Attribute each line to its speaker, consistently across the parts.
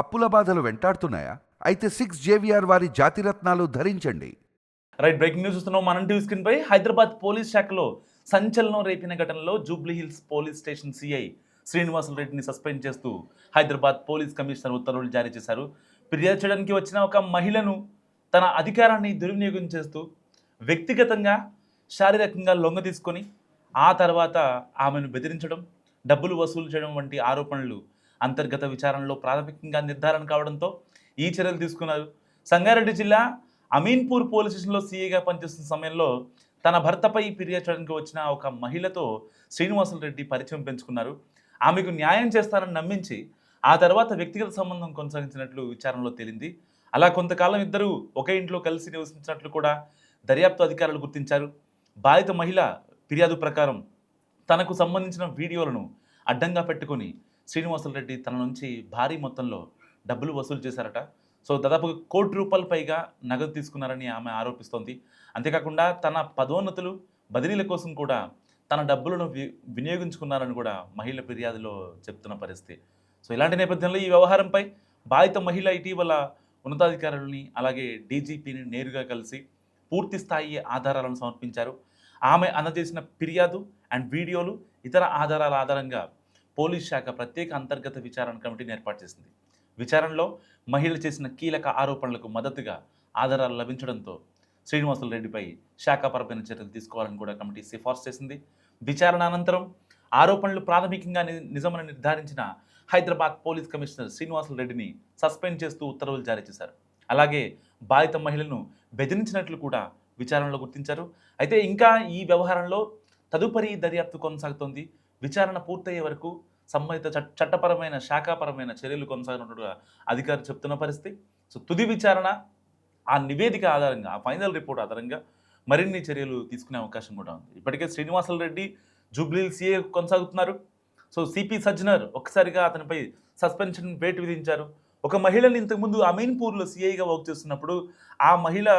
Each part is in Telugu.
Speaker 1: అప్పుల బాధలు వెంటాడుతున్నాయా? అయితే 6 జేవిఆర్ వారి జాతిరత్నాలు ధరించండి.
Speaker 2: రైట్, బ్రేకింగ్ న్యూస్ చూస్తున్నాం మనం టీవీ స్క్రీన్ పై. హైదరాబాద్ పోలీస్ శాఖలో సంచలనం రేపిన ఘటనలో Jubilee hills police station CI Srinivasulu రెడ్డిని సస్పెండ్ చేస్తూ హైదరాబాద్ పోలీస్ కమిషనర్ ఉత్తర్వులు జారీ చేశారు. ఫిర్యాదు చేయడానికి వచ్చిన ఒక మహిళను తన అధికారాన్ని దుర్వినియోగం చేస్తూ వ్యక్తిగతంగా శారీరకంగా లొంగ తీసుకొని ఆ తర్వాత ఆమెను బెదిరించడం, డబ్బులు వసూలు చేయడం వంటి ఆరోపణలు అంతర్గత విచారణలో ప్రాథమికంగా నిర్ధారణ కావడంతో ఈ చర్యలు తీసుకున్నారు. సంగారెడ్డి జిల్లా అమీన్పూర్ పోలీస్ స్టేషన్లో సీఐగా పనిచేస్తున్న సమయంలో తన భర్తపై ఫిర్యాదు చేయడానికి వచ్చిన ఒక మహిళతో శ్రీనివాసులు రెడ్డి పరిచయం పెంచుకున్నారు. ఆమెకు న్యాయం చేస్తానని నమ్మించి ఆ తర్వాత వ్యక్తిగత సంబంధం కొనసాగించినట్లు విచారణలో తేలింది. అలా కొంతకాలం ఇద్దరు ఒకే ఇంట్లో కలిసి నివసించినట్లు కూడా దర్యాప్తు అధికారులు గుర్తించారు. బాధిత మహిళ ఫిర్యాదు ప్రకారం తనకు సంబంధించిన వీడియోలను అడ్డంగా పెట్టుకొని శ్రీనివాసులు రెడ్డి తన నుంచి భారీ మొత్తంలో డబ్బులు వసూలు చేశారట. సో దాదాపుగా ₹1,00,00,000 పైగా నగదు తీసుకున్నారని ఆమె ఆరోపిస్తోంది. అంతేకాకుండా తన పదోన్నతులు, బదిలీల కోసం కూడా తన డబ్బులను వినియోగించుకున్నారని కూడా మహిళ ఫిర్యాదులో చెప్తున్న పరిస్థితి. సో ఇలాంటి నేపథ్యంలో ఈ వ్యవహారంపై బాధిత మహిళ ఇటీవల ఉన్నతాధికారులని అలాగే డీజీపీని నేరుగా కలిసి పూర్తి స్థాయి ఆధారాలను సమర్పించారు. ఆమె అందజేసిన ఫిర్యాదు అండ్ వీడియోలు, ఇతర ఆధారాల ఆధారంగా పోలీస్ శాఖ ప్రత్యేక అంతర్గత విచారణ కమిటీని ఏర్పాటు చేసింది. విచారణలో మహిళ చేసిన కీలక ఆరోపణలకు మద్దతుగా ఆధారాలు లభించడంతో శ్రీనివాసులు రెడ్డిపై శాఖాపరమైన చర్యలు తీసుకోవాలని కూడా కమిటీ సిఫార్సు చేసింది. విచారణ అనంతరం ఆరోపణలు ప్రాథమికంగా నిజమని నిర్ధారించిన హైదరాబాద్ పోలీస్ కమిషనర్ శ్రీనివాసులు రెడ్డిని సస్పెండ్ చేస్తూ ఉత్తర్వులు జారీ చేశారు. అలాగే బాధిత మహిళను బెదిరించినట్లు కూడా విచారణలో గుర్తించారు. అయితే ఇంకా ఈ వ్యవహారంలో తదుపరి దర్యాప్తు కొనసాగుతోంది. విచారణ పూర్తయ్యే వరకు సంబంధిత చట్టపరమైన శాఖాపరమైన చర్యలు కొనసాగినట్టుగా అధికారులు చెప్తున్న పరిస్థితి. సో తుది విచారణ, ఆ నివేదిక ఆధారంగా, ఆ ఫైనల్ రిపోర్ట్ ఆధారంగా మరిన్ని చర్యలు తీసుకునే అవకాశం కూడా ఉంది. ఇప్పటికే శ్రీనివాసులు రెడ్డి జూబ్లీ సీఏ కొనసాగుతున్నారు. సో సిపి సజ్జనర్ ఒక్కసారిగా అతనిపై సస్పెన్షన్ వేటు విధించారు. ఒక మహిళని ఇంతకుముందు అమీన్పూర్లో సీఐగా వర్క్ చేస్తున్నప్పుడు ఆ మహిళ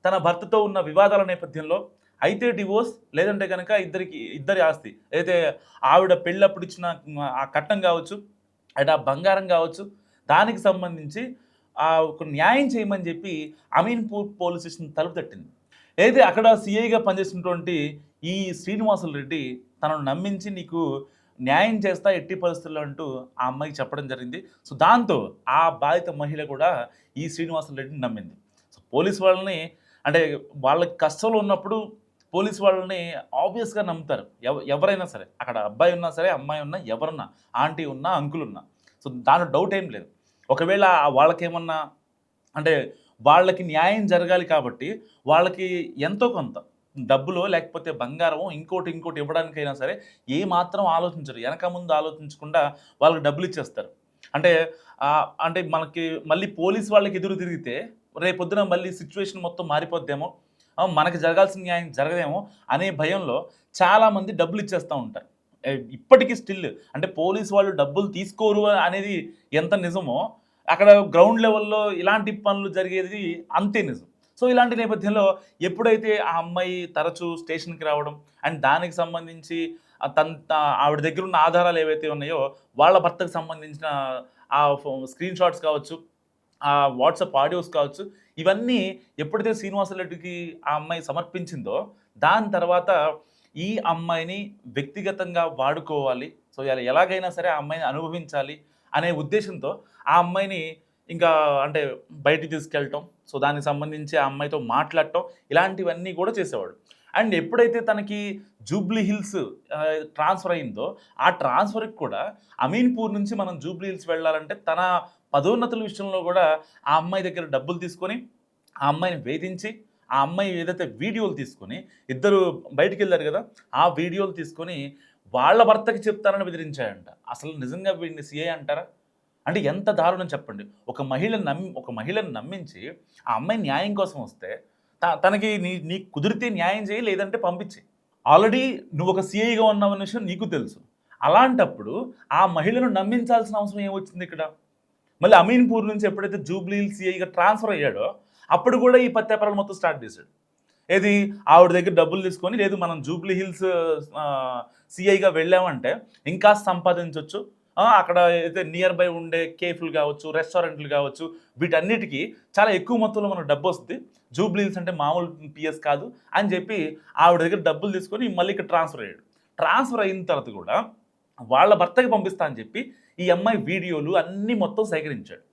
Speaker 2: తన భర్తతో ఉన్న వివాదాల నేపథ్యంలో అయితే డివోర్స్, లేదంటే కనుక ఇద్దరి ఆస్తి, అయితే ఆవిడ పెళ్ళప్పుడు ఇచ్చిన ఆ కట్నం కావచ్చు, అంటే ఆ బంగారం కావచ్చు, దానికి సంబంధించి ఒక న్యాయం చేయమని చెప్పి అమీన్పూర్ పోలీస్ స్టేషన్ తలుపు తట్టింది. అయితే అక్కడ సిఐగా పనిచేసినటువంటి ఈ శ్రీనివాసులు రెడ్డి తనను నమ్మించి నీకు న్యాయం చేస్తా ఎట్టి పరిస్థితుల్లో అంటూ ఆ అమ్మాయికి చెప్పడం జరిగింది. సో దాంతో ఆ బాధిత మహిళ కూడా ఈ శ్రీనివాసులు రెడ్డిని నమ్మింది. సో పోలీస్ వాళ్ళని, అంటే వాళ్ళకి కష్టంలో ఉన్నప్పుడు పోలీస్ వాళ్ళని ఆబ్వియస్గా నమ్ముతారు. ఎవరైనా సరే, అక్కడ అబ్బాయి ఉన్నా సరే, అమ్మాయి ఉన్నా, ఎవరున్నా, ఆంటీ ఉన్నా, అంకుల్ ఉన్నా. సో దాంట్లో డౌట్ ఏం లేదు. ఒకవేళ వాళ్ళకేమన్నా, అంటే వాళ్ళకి న్యాయం జరగాలి కాబట్టి వాళ్ళకి ఎంతో కొంత డబ్బులో లేకపోతే బంగారమో ఇంకోటి ఇవ్వడానికైనా సరే ఏ మాత్రం ఆలోచించరు, వెనక ముందు ఆలోచించకుండా వాళ్ళకి డబ్బులు ఇచ్చేస్తారు. అంటే మనకి మళ్ళీ పోలీస్ వాళ్ళకి ఎదురు తిరిగితే రేపొద్దున మళ్ళీ సిచ్యువేషన్ మొత్తం మారిపోద్దేమో, మనకి జరగాల్సిన న్యాయం జరగదేమో అనే భయంలో చాలామంది డబ్బులు ఇచ్చేస్తూ ఉంటారు. ఇప్పటికీ స్టిల్, అంటే పోలీస్ వాళ్ళు డబ్బులు తీసుకోరు అనేది ఎంత నిజమో, అక్కడ గ్రౌండ్ లెవెల్లో ఇలాంటి పనులు జరిగేది అంతే నిజం. సో ఇలాంటి నేపథ్యంలో ఎప్పుడైతే ఆ అమ్మాయి తరచూ స్టేషన్కి రావడం అండ్ దానికి సంబంధించి ఆవిడ దగ్గర ఉన్న ఆధారాలు ఏవైతే ఉన్నాయో, వాళ్ళ భర్తకు సంబంధించిన ఆ స్క్రీన్ షాట్స్ కావచ్చు, ఆ వాట్సాప్ ఆడియోస్ కావచ్చు, ఇవన్నీ ఎప్పుడైతే శ్రీనివాసులు రెడ్డికి ఆ అమ్మాయి సమర్పించిందో దాని తర్వాత ఈ అమ్మాయిని వ్యక్తిగతంగా వాడుకోవాలి, సో ఎలాగైనా సరే ఆ అమ్మాయిని అనుభవించాలి అనే ఉద్దేశంతో ఆ అమ్మాయిని ఇంకా అంటే బయటికి తీసుకెళ్ళటం, సో దానికి సంబంధించి ఆ అమ్మాయితో మాట్లాడటం, ఇలాంటివన్నీ కూడా చేసేవాడు. అండ్ ఎప్పుడైతే తనకి జూబ్లీ హిల్స్ ట్రాన్స్ఫర్ అయిందో ఆ ట్రాన్స్ఫర్కి కూడా అమీన్పూర్ నుంచి మనం జూబ్లీ హిల్స్ వెళ్ళాలంటే తన పదోన్నతుల విషయంలో కూడా ఆ అమ్మాయి దగ్గర డబ్బులు తీసుకొని ఆ అమ్మాయిని వేధించి, ఆ అమ్మాయి ఏదైతే వీడియోలు తీసుకొని, ఇద్దరు బయటికి వెళ్ళారు కదా, ఆ వీడియోలు తీసుకొని వాళ్ళ భర్తకి చెప్తారని బెదిరించాయంట. అసలు నిజంగా వీడిని సీఐ అంటారా? అంటే ఎంత దారుణం చెప్పండి. ఒక మహిళను నమ్మించి ఆ అమ్మాయి న్యాయం కోసం వస్తే తనకి నీ కుదిరితే న్యాయం చేయి, లేదంటే పంపించి. ఆల్రెడీ నువ్వు ఒక సీఐగా ఉన్నావన్న విషయం నీకు తెలుసు. అలాంటప్పుడు ఆ మహిళను నమ్మించాల్సిన అవసరం ఏమొచ్చింది ఇక్కడ? మళ్ళీ అమీన్పూర్ నుంచి ఎప్పుడైతే జూబ్లీ హిల్స్ సీఐగా ట్రాన్స్ఫర్ అయ్యాడో అప్పుడు కూడా ఈ పత్యాపరాలు మొత్తం స్టార్ట్ చేశాడు. ఏది ఆవిడ దగ్గర డబ్బులు తీసుకొని, లేదు మనం జూబ్లీ హిల్స్ సీఐగా వెళ్ళామంటే ఇంకా సంపాదించవచ్చు, అక్కడ అయితే నియర్ బై ఉండే కేఫ్లు కావచ్చు, రెస్టారెంట్లు కావచ్చు, వీటన్నిటికీ చాలా ఎక్కువ మొత్తంలో మనకు డబ్బు వస్తుంది. జూబ్లీ హిల్స్ అంటే మామూలు పిఎస్ కాదు అని చెప్పి ఆవిడ దగ్గర డబ్బులు తీసుకొని మళ్ళీ ఇక్కడ ట్రాన్స్ఫర్ అయ్యాడు. ట్రాన్స్ఫర్ అయిన తర్వాత కూడా వాళ్ళ భర్తకి పంపిస్తా అని చెప్పి ఈ అమ్మాయి వీడియోలు అన్నీ మొత్తం సేకరించాడు.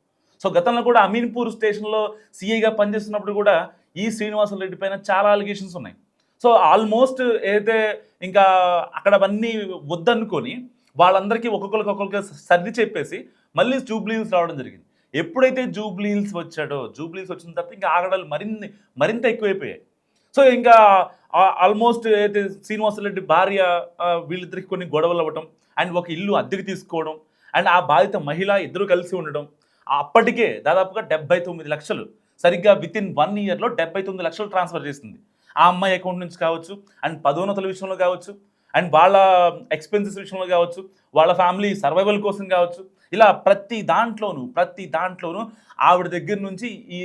Speaker 2: సో గతంలో కూడా అమీన్పూర్ స్టేషన్లో సిఐగా పనిచేస్తున్నప్పుడు కూడా ఈ శ్రీనివాసరెడ్డి పైన చాలా అలిగేషన్స్ ఉన్నాయి. సో ఆల్మోస్ట్ ఏదైతే ఇంకా అక్కడ అవన్నీ వద్దనుకొని వాళ్ళందరికీ ఒక్కొక్కరికి సర్ది చెప్పేసి మళ్ళీ జూబ్లీ హిల్స్ రావడం జరిగింది. ఎప్పుడైతే జూబ్లీ హిల్స్ వచ్చాడో, జూబ్లీ హిల్స్ వచ్చిన తర్వాత ఇంకా ఆగడాలు మరింత ఎక్కువైపోయాయి. సో ఇంకా ఆల్మోస్ట్ ఏదైతే శ్రీనివాసరెడ్డి భార్య వీళ్ళిద్దరికి కొన్ని గొడవలు అవ్వటం అండ్ ఒక ఇల్లు అద్దెకి తీసుకోవడం అండ్ ఆ బాధిత మహిళ ఇద్దరు కలిసి ఉండడం, అప్పటికే దాదాపుగా 79 లక్షలు సరిగ్గా విత్ ఇన్ 1 ఇయర్లో 79 లక్షలు ట్రాన్స్ఫర్ చేసింది. ఆ అమ్మాయి అకౌంట్ నుంచి కావచ్చు అండ్ పదోన్నతుల విషయంలో కావచ్చు అండ్ వాళ్ళ ఎక్స్పెన్సెస్ విషయంలో కావచ్చు, వాళ్ళ ఫ్యామిలీ సర్వైవల్ కోసం కావచ్చు, ఇలా ప్రతి దాంట్లోనూ ఆవిడ దగ్గర నుంచి ఈ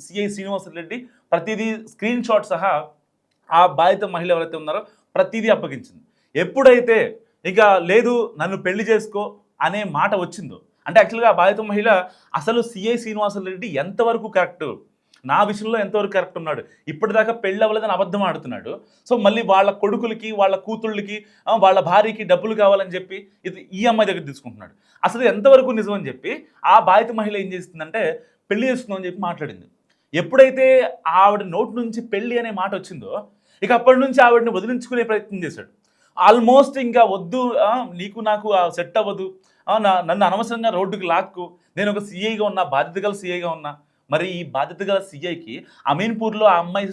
Speaker 2: సిఐ శ్రీనివాసరెడ్డి ప్రతిదీ స్క్రీన్ షాట్ సహా ఆ బాధిత మహిళ ఎవరైతే ఉన్నారో ప్రతిదీ అప్పగించింది. ఎప్పుడైతే ఇక లేదు నన్ను పెళ్లి చేసుకో అనే మాట వచ్చిందో, అంటే యాక్చువల్గా ఆ బాధిత మహిళ అసలు సిఐ శ్రీనివాసరెడ్డి ఎంతవరకు కరెక్ట్, నా విషయంలో ఎంతవరకు కరెక్ట్ ఉన్నాడు, ఇప్పటిదాకా పెళ్ళి అవ్వలేదని అబద్ధం ఆడుతున్నాడు, సో మళ్ళీ వాళ్ళ కొడుకులకి వాళ్ళ కూతుళ్ళకి వాళ్ళ భార్యకి డబ్బులు కావాలని చెప్పి ఇది ఈ అమ్మాయి దగ్గర తీసుకుంటున్నాడు, అసలు ఎంతవరకు నిజం అని చెప్పి ఆ బాధిత మహిళ ఏం చేస్తుందంటే పెళ్లి చేసుకుందామని చెప్పి మాట్లాడింది. ఎప్పుడైతే ఆవిడ నోటి నుంచి పెళ్లి అనే మాట వచ్చిందో ఇక అప్పటి నుంచి ఆవిడని వదిలించుకునే ప్రయత్నం చేశాడు. ఆల్మోస్ట్ ఇంకా వద్దు, నీకు నాకు సెట్ అవ్వదు, నన్ను అనవసరంగా రోడ్డుకి లాక్కు, నేను ఒక సీఐగా ఉన్నా, బాధ్యత గల సీఐగా ఉన్నా. మరి ఈ బాధ్యత గల సీఐకి అమీన్పూర్లో ఆ అమ్మాయి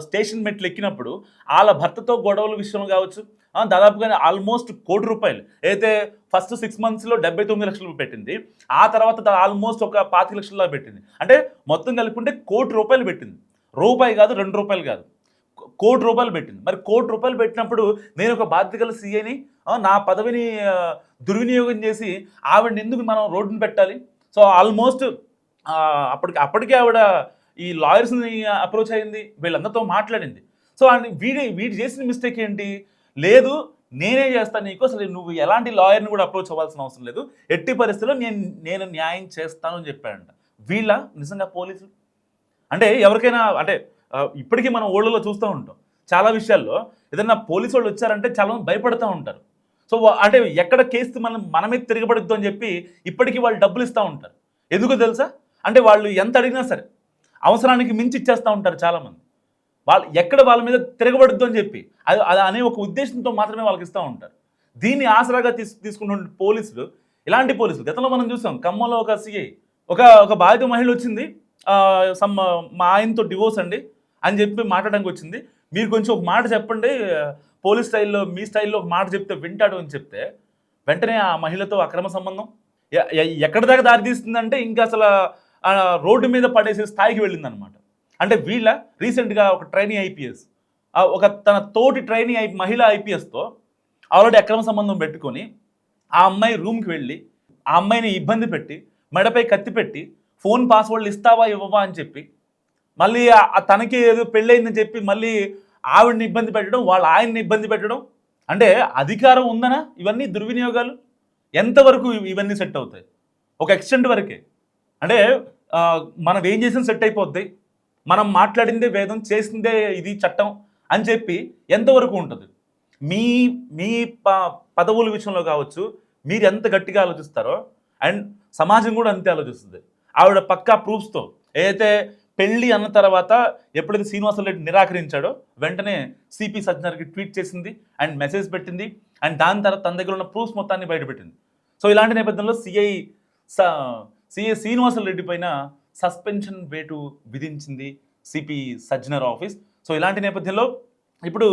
Speaker 2: స్టేషన్ మెట్లు ఎక్కినప్పుడు వాళ్ళ భర్తతో గొడవల విషయంలో కావచ్చు, దాదాపుగా ఆల్మోస్ట్ ₹1 కోటి అయితే ఫస్ట్ 6 మంత్స్లో 79 లక్షలు పెట్టింది, ఆ తర్వాత ఆల్మోస్ట్ ఒక 25 లక్షల్లో పెట్టింది. అంటే మొత్తం కలుపుకుంటే ₹1 కోటి పెట్టింది. రూపాయి కాదు, ₹2 కాదు, ₹1 కోటి పెట్టింది. మరి ₹1 కోటి పెట్టినప్పుడు నేను ఒక బాధ్యత గల సీఐని, నా పదవిని దుర్వినియోగం చేసి ఆవిడని ఎందుకు మనం రోడ్డును పెట్టాలి? సో ఆల్మోస్ట్ అప్పటికే ఆవిడ ఈ లాయర్స్ని అప్రోచ్ అయింది, వీళ్ళందరితో మాట్లాడింది. సో వీడి చేసిన మిస్టేక్ ఏంటి, లేదు నేనే చేస్తాను నీకు, అసలు నువ్వు ఎలాంటి లాయర్ని కూడా అప్రోచ్ అవ్వాల్సిన అవసరం లేదు, ఎట్టి పరిస్థితుల్లో నేను న్యాయం చేస్తాను అని చెప్పాడంట. వీళ్ళ నిజంగా పోలీసులు అంటే ఎవరికైనా అంటే ఇప్పటికీ మనం ఓళ్ళలో చూస్తూ ఉంటాం చాలా విషయాల్లో, ఏదైనా పోలీసు వాళ్ళు వచ్చారంటే చాలా మంది భయపడుతూ ఉంటారు. సో అంటే ఎక్కడ కేసు మనమే తిరగబడుద్దు అని చెప్పి ఇప్పటికీ వాళ్ళు డబ్బులు ఇస్తూ ఉంటారు. ఎందుకు తెలుసా, అంటే వాళ్ళు ఎంత అడిగినా సరే అవసరానికి మించి ఇచ్చేస్తూ ఉంటారు చాలామంది. వాళ్ళు ఎక్కడ వాళ్ళ మీద తిరగబడుద్దు అని చెప్పి అది అనే ఒక ఉద్దేశంతో మాత్రమే వాళ్ళకి ఇస్తూ ఉంటారు. దీన్ని ఆసరాగా తీసుకున్న పోలీసులు, ఇలాంటి పోలీసులు గతంలో మనం చూసాం. ఖమ్మంలో ఒక సిఐ ఒక బాధిత మహిళ వచ్చింది, మా ఆయనతో డివోర్స్ అండి అని చెప్పి మాట్లాడడానికి వచ్చింది, మీరు కొంచెం ఒక మాట చెప్పండి పోలీస్ స్టైల్లో, మీ స్టైల్లో ఒక మాట చెప్తే వింటాడు అని చెప్తే వెంటనే ఆ మహిళతో అక్రమ సంబంధం ఎక్కడి దాకా దారి తీస్తుందంటే ఇంకా అసలు రోడ్డు మీద పడేసే స్థాయికి వెళ్ళిందనమాట. అంటే వీళ్ళ రీసెంట్గా ఒక ట్రైనీ ఐపీఎస్ ఒక తన తోటి ట్రైనీ మహిళ ఐపీఎస్తో ఆల్రెడీ అక్రమ సంబంధం పెట్టుకొని ఆ అమ్మాయి రూమ్కి వెళ్ళి ఆ అమ్మాయిని ఇబ్బంది పెట్టి మెడపై కత్తి పెట్టి ఫోన్ పాస్వర్డ్లు ఇస్తావా ఇవ్వవా అని చెప్పి మళ్ళీ తనకి ఏదో పెళ్ళయిందని చెప్పి మళ్ళీ ఆవిడని ఇబ్బంది పెట్టడం, వాళ్ళ ఆయన్ని ఇబ్బంది పెట్టడం. అంటే అధికారం ఉందనా ఇవన్నీ దుర్వినియోగాలు ఎంతవరకు ఇవన్నీ సెట్ అవుతాయి? ఒక ఎక్స్టెంట్ వరకే. అంటే మనం ఏం చేసిన సెట్ అయిపోద్ది, మనం మాట్లాడిందే వేదం, చేసిందే ఇది చట్టం అని చెప్పి ఎంతవరకు ఉంటుంది? మీ పదవుల విషయంలో కావచ్చు మీరు ఎంత గట్టిగా ఆలోచిస్తారో అండ్ సమాజం కూడా అంతే ఆలోచిస్తుంది. ఆవిడ పక్కా ప్రూఫ్స్తో ఏదైతే పెళ్ళి అన్న తర్వాత ఎప్పుడైతే శ్రీనివాసరెడ్డి నిరాకరించాడో వెంటనే సిపి సజ్జనర్కి ట్వీట్ చేసింది అండ్ మెసేజ్ పెట్టింది అండ్ దాని తర్వాత తన దగ్గర ఉన్న ప్రూఫ్స్ మొత్తాన్ని బయటపెట్టింది. సో ఇలాంటి నేపథ్యంలో సిఐ శ్రీనివాసరెడ్డి పైన సస్పెన్షన్ వేటు విధించింది సిపి సజ్జనర్ ఆఫీస్. సో ఇలాంటి నేపథ్యంలో ఇప్పుడు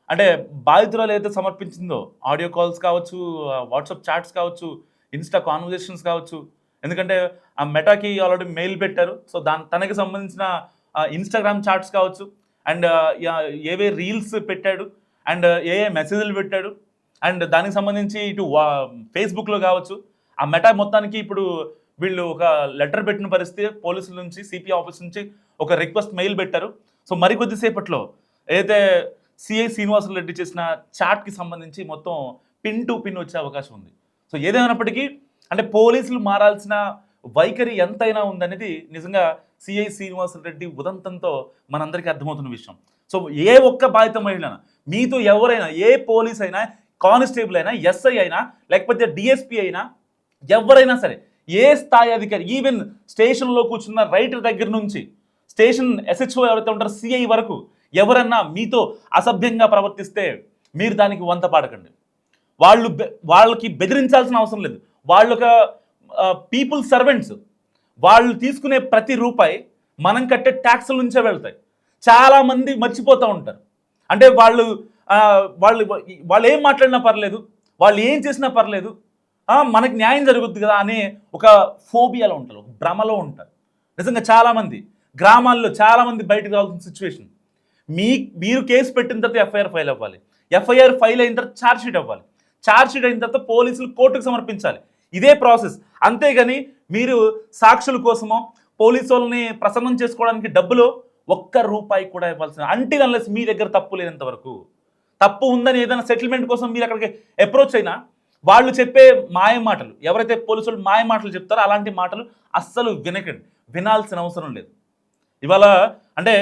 Speaker 2: అంటే బాధితురాలు ఏదైతే సమర్పించిందో ఆడియో కాల్స్ కావచ్చు, వాట్సాప్ చాట్స్ కావచ్చు, ఇన్స్టా కాన్వర్జేషన్స్ కావచ్చు, ఎందుకంటే ఆ మెటాకి ఆల్రెడీ మెయిల్ పెట్టారు, సో తనకి సంబంధించిన ఇన్స్టాగ్రామ్ చాట్స్ కావచ్చు అండ్ ఏవే రీల్స్ పెట్టాడు అండ్ ఏ మెసేజ్లు పెట్టాడు అండ్ దానికి సంబంధించి ఇటు ఫేస్బుక్లో కావచ్చు, ఆ మెటా మొత్తానికి ఇప్పుడు వీళ్ళు ఒక లెటర్ పెట్టిన పరిస్థితి, పోలీసుల నుంచి సిపి ఆఫీస్ నుంచి ఒక రిక్వెస్ట్ మెయిల్ పెట్టారు. సో మరికొద్దిసేపట్లో ఏదైతే సిఐ శ్రీనివాసరెడ్డి చేసిన చాట్కి సంబంధించి మొత్తం పిన్ టు పిన్ వచ్చే అవకాశం ఉంది. సో ఏదేమైనప్పటికీ అంటే పోలీసులు మారాల్సిన వైఖరి ఎంతైనా ఉందనేది నిజంగా సిఐ శ్రీనివాసరెడ్డి ఉదంతంతో మనందరికీ అర్థమవుతున్న విషయం. సో ఏ ఒక్క బాధిత మహిళ మీతో ఎవరైనా, ఏ పోలీస్ అయినా, కానిస్టేబుల్ అయినా, ఎస్ఐ అయినా, లేకపోతే డిఎస్పీ అయినా, ఎవరైనా సరే, ఏ స్థాయి అధికారి, ఈవెన్ స్టేషన్లో కూర్చున్న రైటర్ దగ్గర నుంచి స్టేషన్ ఎస్హెచ్ఓ ఎవరైతే ఉంటారో సిఐ వరకు ఎవరన్నా మీతో అసభ్యంగా ప్రవర్తిస్తే మీరు దానికి వంత పాడకండి. వాళ్ళకి బెదిరించాల్సిన అవసరం లేదు. వాళ్ళు ఒక పీపుల్ సర్వెంట్స్. వాళ్ళు తీసుకునే ప్రతి రూపాయి మనం కట్టే ట్యాక్సుల నుంచే వెళ్తాయి. చాలామంది మర్చిపోతూ ఉంటారు. అంటే వాళ్ళు వాళ్ళు వాళ్ళు ఏం మాట్లాడినా పర్లేదు, వాళ్ళు ఏం చేసినా పర్లేదు, మనకి న్యాయం జరుగుద్ది కదా అనే ఒక ఫోబియాలో ఉంటారు, ఒక భ్రమలో ఉంటారు. నిజంగా చాలామంది గ్రామాల్లో చాలామంది బయటకు రావాల్సిన సిచ్యువేషన్. మీరు కేసు పెట్టిన తర్వాత ఎఫ్ఐఆర్ ఫైల్ అవ్వాలి. ఎఫ్ఐఆర్ ఫైల్ అయిన తర్వాత ఛార్జ్షీట్ అవ్వాలి. ఛార్జ్షీట్ అయిన తర్వాత పోలీసులు కోర్టుకు సమర్పించాలి. ఇదే ప్రాసెస్. అంతేగాని మీరు సాక్షుల కోసమో పోలీసు వాళ్ళని ప్రసన్నం చేసుకోవడానికి డబ్బులు ఒక్క రూపాయి కూడా ఇవ్వాల్సిన, అంటిల్ అన్లెస్ మీ దగ్గర తప్పు లేనంత వరకు. తప్పు ఉందని ఏదైనా సెటిల్మెంట్ కోసం మీరు అక్కడికి అప్రోచ్ అయినా వాళ్ళు చెప్పే మాయ మాటలు, ఎవరైతే పోలీసులు మాయ మాటలు చెప్తారో అలాంటి మాటలు అస్సలు వినకండి, వినాల్సిన అవసరం లేదు. ఇవాళ అంటే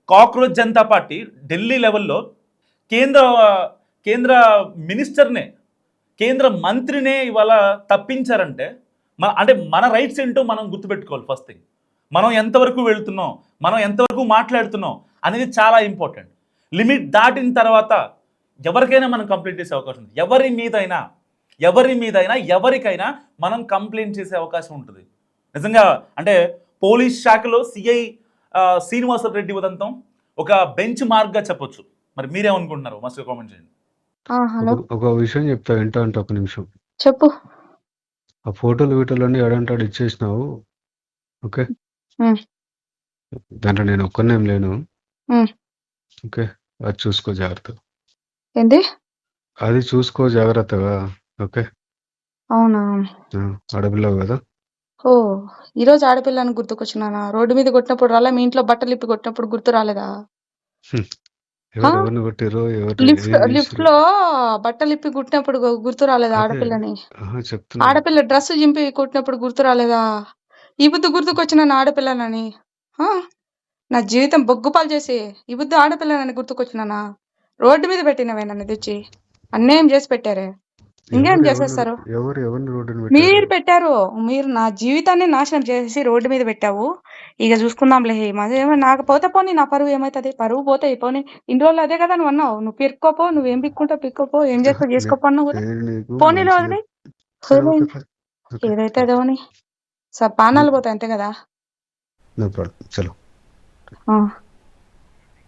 Speaker 2: కాక్రోచ్ జనతా పార్టీ ఢిల్లీ లెవెల్లో కేంద్ర మినిస్టర్నే, కేంద్ర మంత్రినే ఇవాళ తప్పించారంటే అంటే మన రైట్స్ ఏంటో మనం గుర్తుపెట్టుకోవాలి. ఫస్ట్ థింగ్, మనం ఎంతవరకు వెళ్తున్నాం, మనం ఎంతవరకు మాట్లాడుతున్నాం అనేది చాలా ఇంపార్టెంట్. లిమిట్ దాటిన తర్వాత ఎవరికైనా మనం కంప్లైంట్ చేసే అవకాశం ఉంది. ఎవరి మీదైనా ఎవరికైనా మనం కంప్లైంట్ చేసే అవకాశం ఉంటుంది. నిజంగా అంటే పోలీస్ శాఖలో సిఐ శ్రీనివాసరెడ్డి ఉదంతం ఒక బెంచ్ మార్క్గా చెప్పొచ్చు. మరి మీరేమనుకుంటున్నారు? మస్తు కామెంట్ చేయండి.
Speaker 3: హలో
Speaker 4: ఒక విషయం చెప్తా, వింటా అంటే ఒక నిమిషం.
Speaker 3: చెప్పు.
Speaker 4: ఆ ఫోటోలు ఎడంటాడు ఇచ్చేసినావు, ఓకే?
Speaker 3: ఉమ్,
Speaker 4: దాంట్లో నేను ఒక్కనేం లేను,
Speaker 3: ఉమ్.
Speaker 4: ఓకే? అది చూసుకో జాగ్రత్త,
Speaker 3: ఏంటి?
Speaker 4: అది చూసుకో జాగ్రత్తగా, ఓకే?
Speaker 3: అవునా?
Speaker 4: ఆడపిల్లవు కదా.
Speaker 3: ఓ, ఈరోజు ఆడపిల్లని గుర్తుకొచ్చినానా? రోడ్డు మీద కొట్టినప్పుడు రాలే, మీ ఇంట్లో బట్టలు ఇప్పి కొట్టినప్పుడు గుర్తు రాలేదా?
Speaker 4: ఎవరిని కొట్టిరో,
Speaker 3: లిఫ్ట్ లో బట్టలు ఇప్పి కుట్టినప్పుడు గుర్తు రాలేదా ఆడపిల్లని?
Speaker 4: చెప్తున్నా.
Speaker 3: ఆడపిల్ల డ్రెస్ జింపి కుట్టినప్పుడు గుర్తు రాలేదా? ఈ బుద్ధి గుర్తుకొచ్చినాను ఆడపిల్లనని. నా జీవితం బొగ్గుపాలు చేసి ఈ బుద్ధి ఆడపిల్లనని గుర్తుకొచ్చినానా? రోడ్డు మీద పెట్టినవే నన్ను తెచ్చి అన్యాయం చేసి పెట్టారే. ఇంకేం చేసేస్తారు?
Speaker 4: ఎవరిని రోడ్డుని
Speaker 3: మీరు పెట్టారు. మీరు నా జీవితాన్ని నాశనం చేసి రోడ్డు మీద పెట్టావు. ఇక చూసుకుందాంలే. మాదేమో నాకు పోతే పోనీ, నా పరువు ఏమైతుంది? పరువు పోతే పోనీ. ఇన్ని రోజులు అదే కదా నువ్వు అన్నావు. నువ్వు పిక్కోపో, నువ్వేం పిక్కుంటావు పిక్కోపో, ఏం చేస్తావు చేసుకోపో అన్నావు కదా. పోనీలో వదిలే, ఏదైతే అదేమని పానాలు పోతాయి అంతే కదా.
Speaker 4: నో ప్రాబ్లం, చలో.